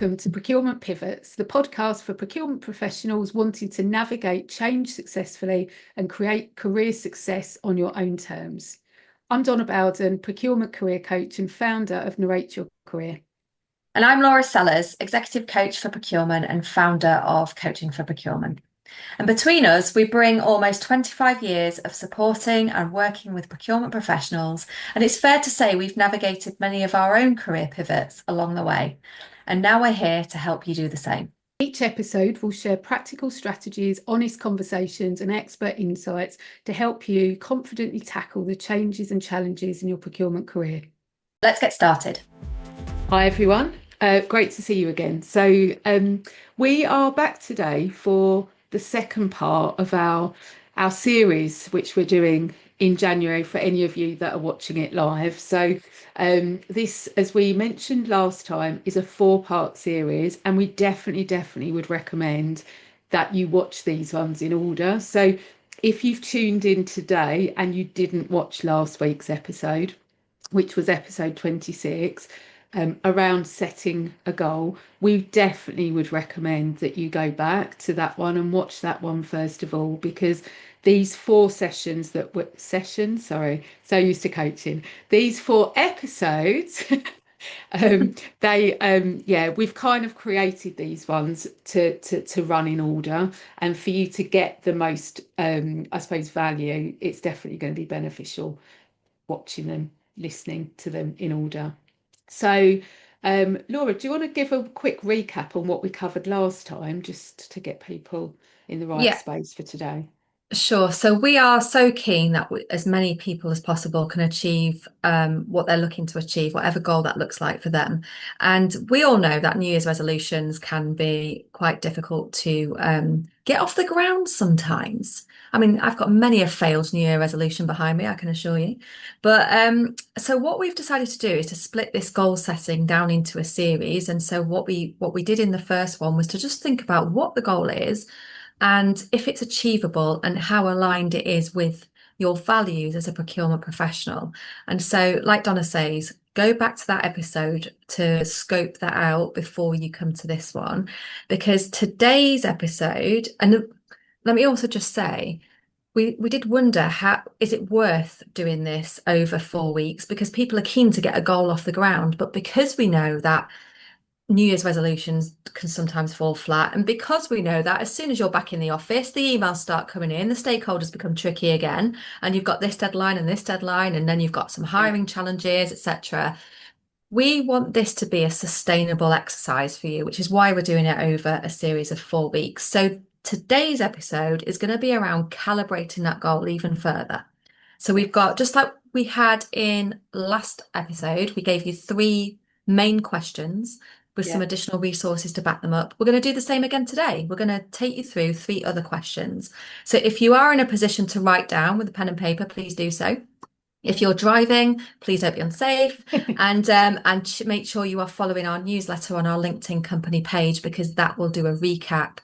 welcome to Procurement Pivots, the podcast for procurement professionals wanting to navigate change successfully and create career success on your own terms. I'm Donna Bowden, procurement career coach and founder of Narrate Your Career. And I'm Laura Sellers, executive coach for procurement and founder of Coaching for Procurement. And between us, we bring almost 25 years of supporting and working with procurement professionals. And it's fair to say we've navigated many of our own career pivots along the way. And now we're here to help you do the same. Each episode will share practical strategies, honest conversations, and expert insights to help you confidently tackle the changes and challenges in your procurement career. Let's get started. Hi, everyone. Great to see you again. So we are back today for the second part of our series, which we're doing in January for any of you that are watching it live. So this, as we mentioned last time, is a 4-part series, and we definitely would recommend that you watch these ones in order. So if you've tuned in today and you didn't watch last week's episode, which was episode 26, around setting a goal, we definitely would recommend that you go back to that one and watch that one first of all, because these 4 sessions that were sorry, so used to coaching, these 4 episodes, we've kind of created these ones to run in order, and for you to get the most, I suppose, value. It's definitely going to be beneficial watching them, listening to them in order. So, Laura, do you want to give a quick recap on what we covered last time, just to get people in the right Yeah, space for today? sure. So we are so keen that as many people as possible can achieve what they're looking to achieve, whatever goal that looks like for them. And we all know that New Year's resolutions can be quite difficult to get off the ground sometimes. I mean, I've got many a failed New Year resolution behind me, I can assure you. But so what we've decided to do is to split this goal setting down into a series. And so what we did in the first one was to just think about what the goal is and if it's achievable and how aligned it is with your values as a procurement professional. And so, like Donna says, go back to that episode to scope that out before you come to this one, because today's episode, and let me also just say, we did wonder, how is it worth doing this over 4 weeks, because people are keen to get a goal off the ground, but because we know that New Year's resolutions can sometimes fall flat. And because we know that as soon as you're back in the office, the emails start coming in, the stakeholders become tricky again, and you've got this deadline and this deadline, and then you've got some Yeah. hiring challenges, etc. We want this to be a sustainable exercise for you, which is why we're doing it over a series of 4 weeks. So today's episode is going to be around calibrating that goal even further. So we've got, just like we had in last episode, we gave you 3 main questions with some Yeah. additional resources to back them up. We're going to do the same again today. We're going to take you through 3 other questions. So if you are in a position to write down with a pen and paper, please do so. If you're driving, please don't be unsafe, and make sure you are following our newsletter on our LinkedIn company page, because that will do a recap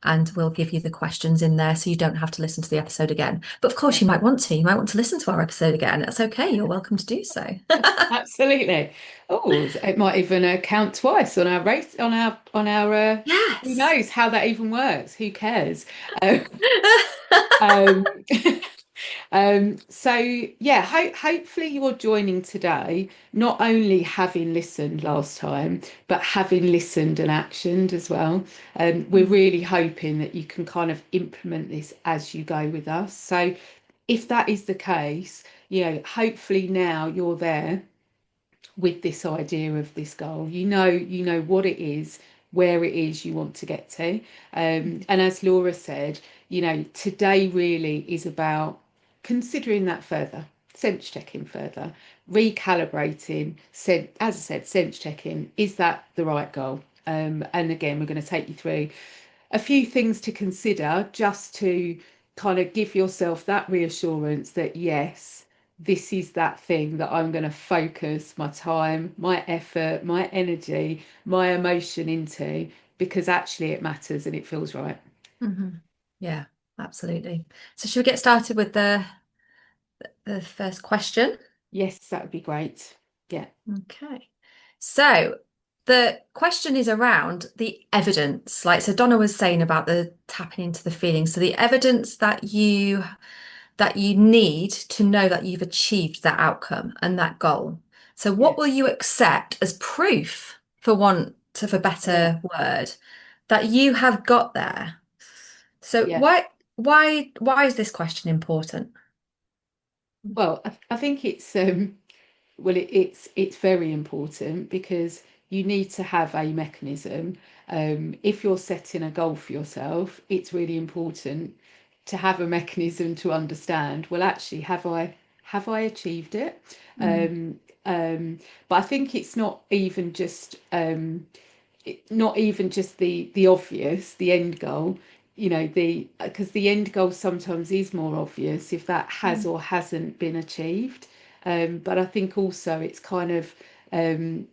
and we'll give you the questions in there so you don't have to listen to the episode again. But of course, Yeah. you might want to. You might want to listen to our episode again. That's okay. You're welcome to do so. Absolutely. Oh, it might even count twice on our race, who Yes. knows how that even works? Who cares? Uh, um, so yeah, hopefully you're joining today, not only having listened last time, but having listened and actioned as well. We're really hoping that you can kind of implement this as you go with us. So if that is the case, hopefully now you're there with this idea of this goal. You know what it is, where it is you want to get to. And as Laura said, today really is about considering that further, sense checking further, recalibrating, as I said, sense checking, is that the right goal? And again, we're going to take you through a few things to consider, just to kind of give yourself that reassurance that yes, this is that thing that I'm going to focus my time, my effort, my energy, my emotion into, because actually it matters and it feels right. Mhm. Yeah, absolutely. So should we get started with the first question? Yes, that would be great. Yeah. Okay. So the question is around the evidence. Like, so Donna was saying about the tapping into the feelings. So the evidence that you need to know that you've achieved that outcome and that goal. So Yeah, what will you accept as proof, for want of a yeah, better word, that you have got there? So yeah. why is this question important? Well, I think it's well, it's very important because you need to have a mechanism. If you're setting a goal for yourself, it's really important to have a mechanism to understand, well, actually, have I achieved it? Mm, Um, but I think it's not even just the obvious, the end goal, the because the end goal sometimes is more obvious if that has mm, or hasn't been achieved. But I think also it's kind of um,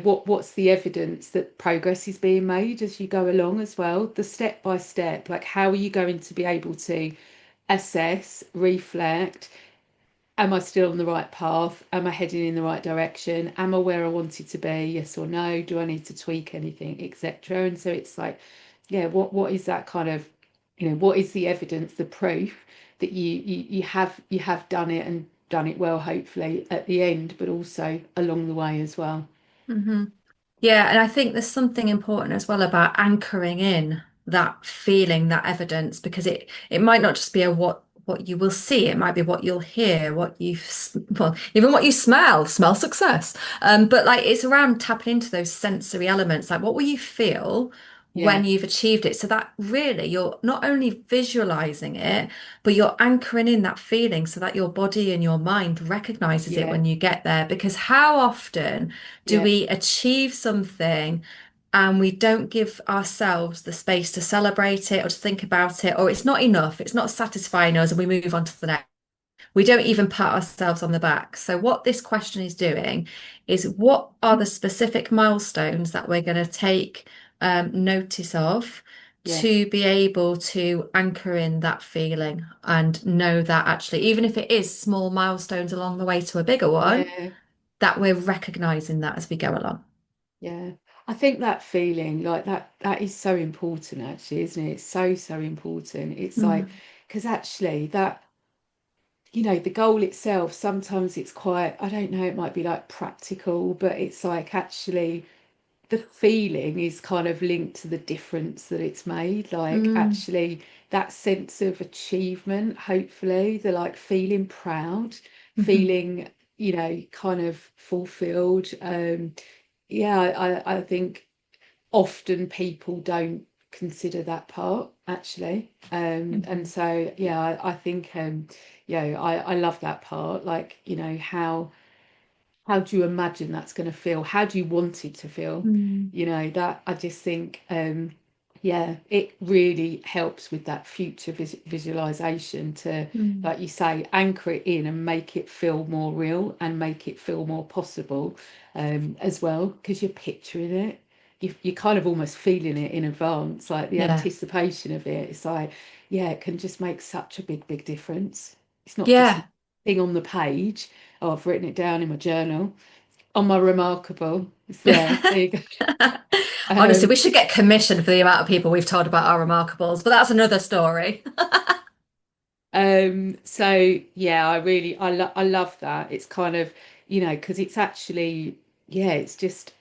what's the evidence that progress is being made as you go along as well, the step by step, like how are you going to be able to assess, reflect, am I still on the right path? Am I heading in the right direction? Am I where I wanted to be? Yes or no? Do I need to tweak anything, etc.? And so it's like, yeah, what is that kind of, what is the evidence, the proof that you have done it and done it well, hopefully at the end, but also along the way as well. hmm Yeah, and I think there's something important as well about anchoring in that feeling, that evidence, because it might not just be a what you will see, it might be what you'll hear, well, even what you smell success. But like it's around tapping into those sensory elements, like what will you feel when Yeah, you've achieved it? So that really you're not only visualizing it, but you're anchoring in that feeling so that your body and your mind recognizes it yeah, when you get there. Because how often do yeah, we achieve something and we don't give ourselves the space to celebrate it or to think about it, or it's not enough, it's not satisfying us, and we move on to the next? We don't even pat ourselves on the back. So, what this question is doing is what are the specific milestones that we're going to take notice of yeah, to be able to anchor in that feeling and know that actually, even if it is small milestones along the way to a bigger one, yeah. that we're recognizing that as we go along. Yeah, I think that feeling like that is so important actually, isn't it? It's so, so important. It's like Mm, because actually that, the goal itself, sometimes it's quite, I don't know, it might be like practical, but it's like actually the feeling is kind of linked to the difference that it's made. Like mm, actually that sense of achievement, hopefully, the like feeling proud, mhm, feeling, kind of fulfilled. Yeah, I think often people don't consider that part actually. And mhm, so yeah, I think I love that part. Like, how do you imagine that's going to feel? How do you want it to feel? mm, That I just think, yeah, it really helps with that future visualization to, mm. like you say, anchor it in and make it feel more real and make it feel more possible, as well, because you're picturing it. You're kind of almost feeling it in advance, like the Yeah. anticipation of it. It's like, yeah, it can just make such a big, big difference. It's not just a Yeah. thing on the page. Oh, I've written it down in my journal. On my remarkable. It's there. There you go. Honestly, we Um, should get commission for the amount of people we've told about our remarkables, but that's another story. so yeah, I love that. It's kind of, because it's actually, yeah, it's just,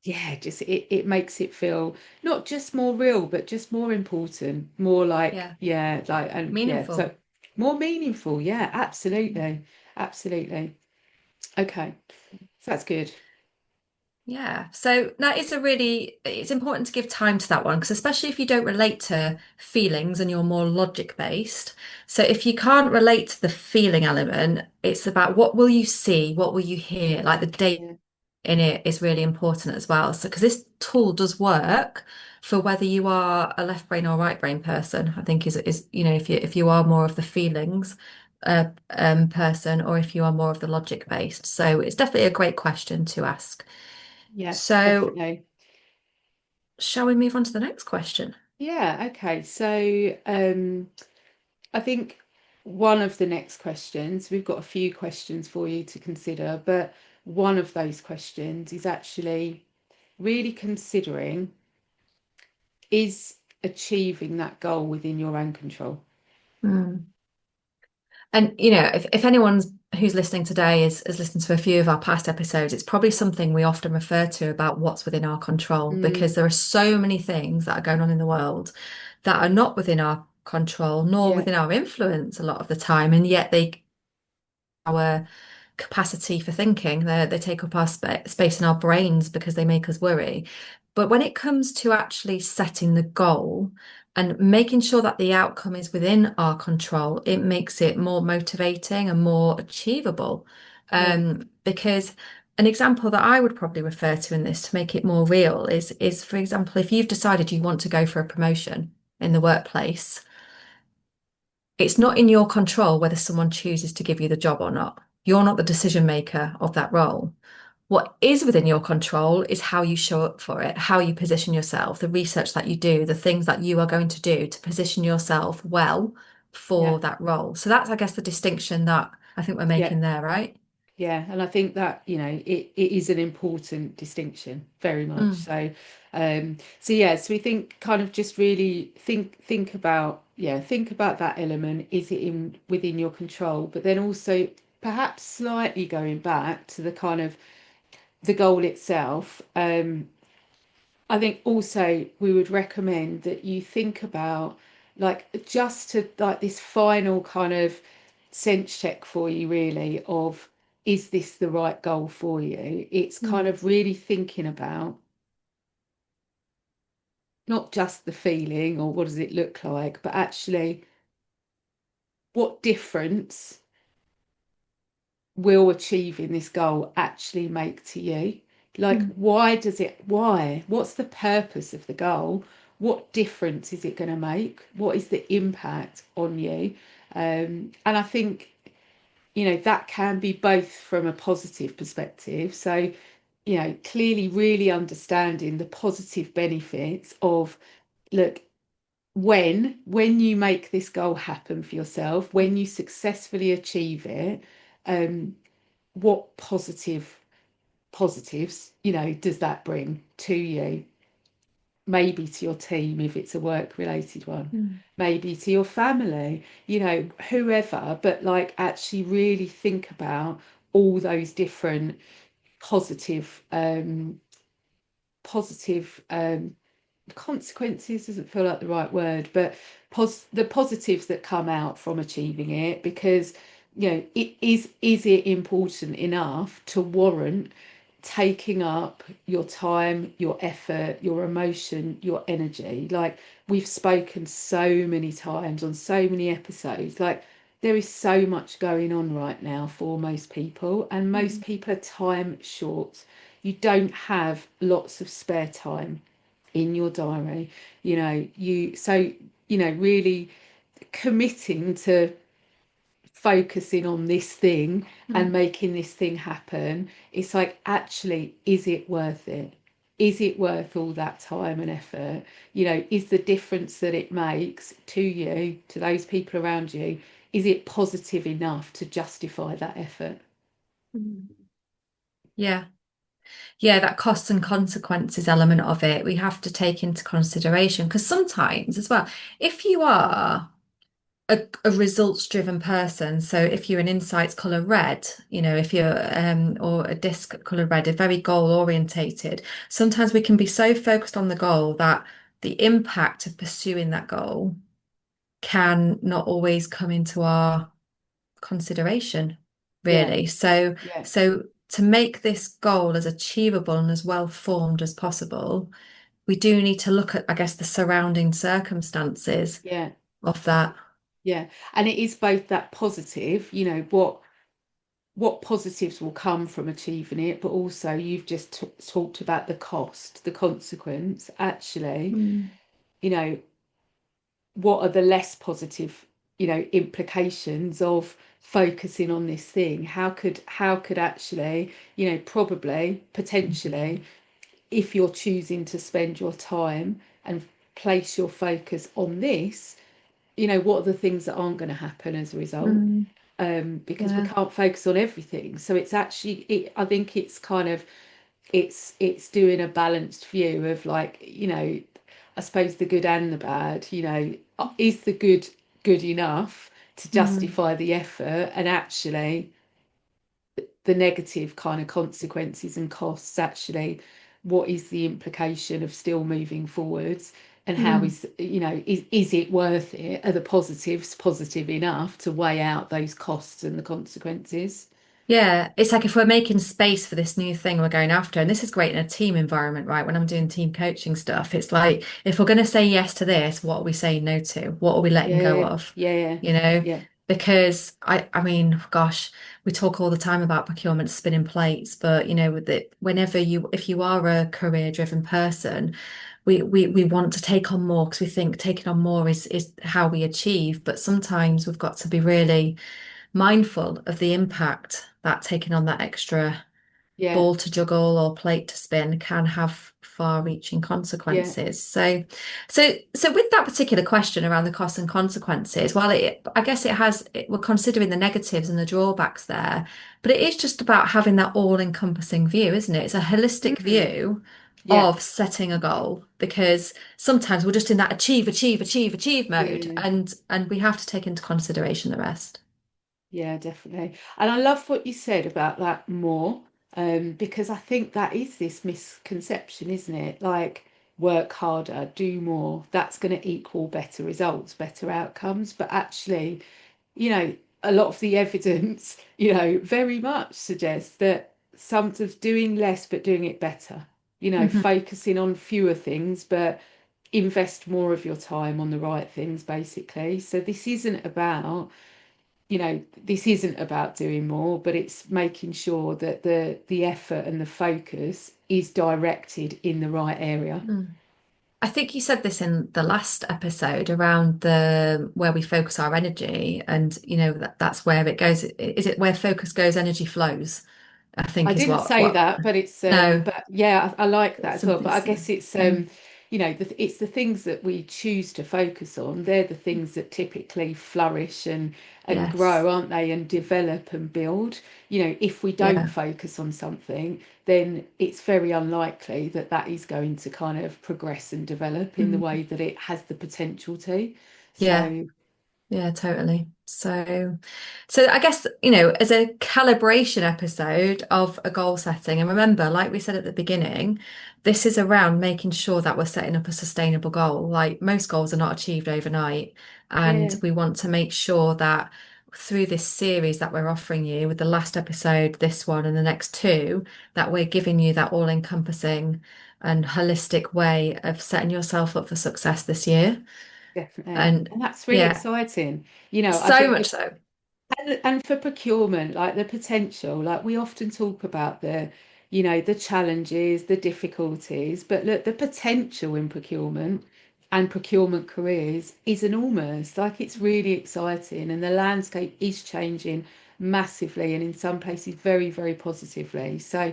yeah, just it makes it feel not just more real, but just more important, more like, Yeah. yeah, like, and yeah, Meaningful. so more meaningful. Yeah, absolutely. Absolutely. Okay. So that's good. Yeah. So now it's important to give time to that one because especially if you don't relate to feelings and you're more logic based. So if you can't relate to the feeling element, it's about what will you see, what will you hear, like the data Yeah. in it is really important as well. So, because this tool does work for whether you are a left brain or right brain person, I think is if you are more of the feelings person or if you are more of the logic based. So it's definitely a great question to ask. Yeah, So, definitely. shall we move on to the next question? Yeah, okay. So, I think one of the next questions, we've got a few questions for you to consider, but one of those questions is actually really considering, is achieving that goal within your own control? Mm. And if anyone's who's listening today is listened to a few of our past episodes, it's probably something we often refer to about what's within our control, because Mm, there are so many things that are going on in the world that are not within our control nor yeah, within our influence a lot of the time, and yet our capacity for thinking. They take up our space in our brains because they make us worry. But when it comes to actually setting the goal and making sure that the outcome is within our control, it makes it more motivating and more achievable. yeah, Because an example that I would probably refer to in this to make it more real is, for example, if you've decided you want to go for a promotion in the workplace, it's not in your control whether someone chooses to give you the job or not. You're not the decision maker of that role. What is within your control is how you show up for it, how you position yourself, the research that you do, the things that you are going to do to position yourself well yeah, for that role. So that's, I guess, the distinction that I think we're yeah. making there, right? Yeah, and I think that, it is an important distinction, very much Mm, so. So yeah, so we think kind of just really think about, think about that element. Is it in within your control? But then also perhaps slightly going back to the kind of the goal itself. I think also we would recommend that you think about, like, just to like this final kind of sense check for you, really, of, is this the right goal for you? It's kind mm, of really thinking about not just the feeling or what does it look like, but actually what difference will achieving this goal actually make to you? Like, mm, why? What's the purpose of the goal? What difference is it going to make? What is the impact on you? And I think, that can be both from a positive perspective. So, clearly really understanding the positive benefits of, look, when you make this goal happen for yourself, when you successfully achieve it, um, what positives, does that bring to you? Maybe to your team if it's a work related one, mm, maybe to your family, whoever, but like actually really think about all those different positive positive consequences doesn't feel like the right word, but the positives that come out from achieving it, because is it important enough to warrant taking up your time, your effort, your emotion, your energy? Like, we've spoken so many times on so many episodes, like, there is so much going on right now for most people, and most mm, people are time short. You don't have lots of spare time in your diary. Really committing to focusing on this thing and mm, making this thing happen, it's like, actually, is it worth it? Is it worth all that time and effort? Is the difference that it makes to you, to those people around you, is it positive enough to justify that effort? mm. Yeah. Yeah, that costs and consequences element of it, we have to take into consideration, because sometimes as well, if you are a results driven person, so if you're an insights color red, if you're or a disc color red, a very goal orientated, sometimes we can be so focused on the goal that the impact of pursuing that goal can not always come into our consideration, Yeah, really. So, yeah, so to make this goal as achievable and as well formed as possible, we do need to look at, I guess, the surrounding circumstances yeah, of that. yeah. And it is both that positive, what positives will come from achieving it, but also you've just talked about the cost, the consequence. Actually, Mm, you know, what are the less positive, implications of focusing on this thing? How could actually, probably, potentially, if you're choosing to spend your time and place your focus on this, what are the things that aren't going to happen as a result? mm. because we Yeah. can't focus on everything. So it's actually, I think it's kind of, it's doing a balanced view of like, I suppose the good and the bad, is the good good enough to Mm. justify the effort, and actually the negative kind of consequences and costs, actually what is the implication of still moving forwards, and how Mm. is, is it worth it? Are the positives positive enough to weigh out those costs and the consequences? Yeah, it's like if we're making space for this new thing we're going after, and this is great in a team environment, right? When I'm doing team coaching stuff, it's like if we're going to say yes to this, what are we saying no to? What are we letting go Yeah, of? yeah, You know, yeah, because I mean, gosh, we talk all the time about procurement spinning plates, but with it, if you are a career-driven person, we want to take on more because we think taking on more is how we achieve. But sometimes we've got to be really mindful of the impact that taking on that extra yeah, ball to juggle or plate to spin can have far-reaching yeah, consequences. So with that particular question around the costs and consequences, well, I guess we're considering the negatives and the drawbacks there, but it is just about having that all-encompassing view, isn't it? It's a holistic mm, view yeah, of setting a goal because sometimes we're just in that achieve mode, yeah. and we have to take into consideration the rest. Yeah, definitely. And I love what you said about that more, because I think that is this misconception, isn't it? Like, work harder, do more, that's going to equal better results, better outcomes. But actually, a lot of the evidence, very much suggests that some of doing less but doing it better, Mhm. focusing on fewer things, but invest more of your time on the right things, basically. So this isn't about doing more, but it's making sure that the effort and the focus is directed in the right area. Mm. I think you said this in the last episode around the where we focus our energy, and that's where it goes. Is it where focus goes, energy flows? I I think is didn't what say what. that, but it's No, but yeah, I like that it's as well. something But I similar. guess it's Mm. it's the things that we choose to focus on. They're the things that typically flourish and Yes. grow, aren't they? And develop and build. If we don't Yeah. focus on something, then it's very unlikely that that is going to kind of progress and develop in the Mm. way that it has the potential to. Yeah. So Yeah, totally. So I guess, as a calibration episode of a goal setting, and remember, like we said at the beginning, this is around making sure that we're setting up a sustainable goal. Like most goals are not achieved overnight. And yeah, we want to make sure that through this series that we're offering you, with the last episode, this one, and the next two, that we're giving you that all-encompassing and holistic way of setting yourself up for success this year. definitely. And And that's really yeah, exciting. I so think much so. and for procurement, like the potential, like we often talk about the challenges, the difficulties, but look, the potential in procurement and procurement careers is enormous. Like it's really exciting, and the landscape is changing massively, and in some places very, very positively. So,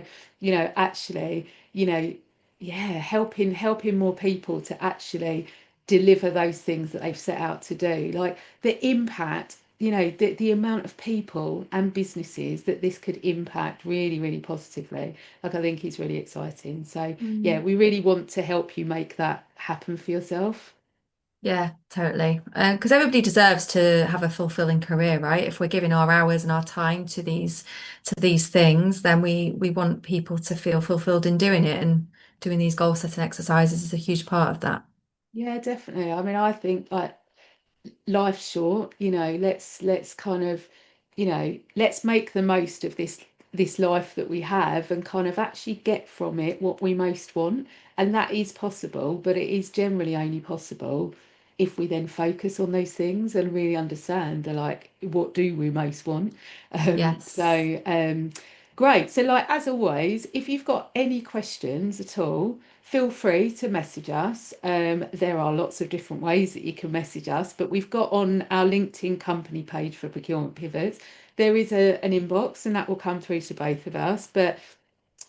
actually, you know, yeah, helping more people to actually deliver those things that they've set out to do. Like the impact, the amount of people and businesses that this could impact really, really positively. Like I think is really exciting. So yeah, Mm. we really want to help you make that happen for yourself. Yeah, totally. Because everybody deserves to have a fulfilling career, right? If we're giving our hours and our time to these things, then we want people to feel fulfilled in doing it, and doing these goal setting exercises is a huge part of that. Yeah, definitely. I mean, I think like life's short, let's kind of, let's make the most of this life that we have and kind of actually get from it what we most want. And that is possible, but it is generally only possible if we then focus on those things and really understand the like what do we most want. Um, Yes. so um great. So like as always, if you've got any questions at all, feel free to message us. There are lots of different ways that you can message us, but we've got on our LinkedIn company page for Procurement Pivots, there is an inbox and that will come through to both of us. But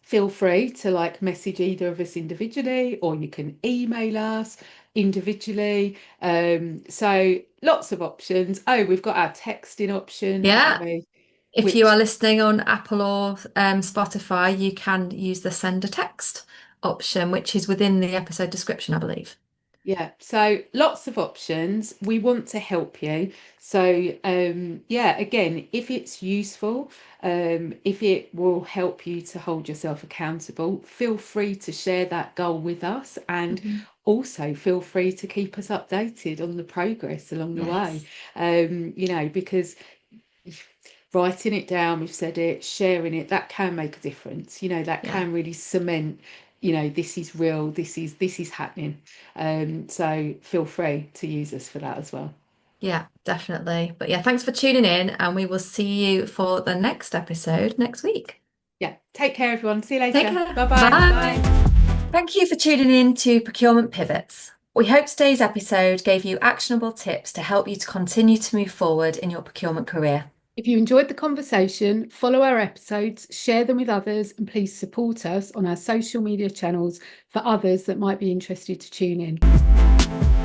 feel free to like message either of us individually, or you can email us. individually. So lots of options. Oh, we've got our texting option, haven't Yeah. we? If you Which are listening on Apple or Spotify, you can use the send a text option, which is within the episode description, I believe. Yeah, so lots of options. We want to help you. So, yeah, again, if it's useful, if it will help you to hold yourself accountable, feel free to share that goal with us, and Mhm. also feel free to keep us updated on the progress along the way. Yes. Because writing it down, we've said it, sharing it, that can make a difference. That Yeah. can really cement, this is real, this is happening. So feel free to use us for that as well. Yeah, definitely. But yeah, thanks for tuning in, and we will see you for the next episode next week. Yeah, take care, everyone. See you Take later. care. Bye-bye. Bye. Bye. Thank you for tuning in to Procurement Pivots. We hope today's episode gave you actionable tips to help you to continue to move forward in your procurement career. If you enjoyed the conversation, follow our episodes, share them with others, and please support us on our social media channels for others that might be interested to tune in.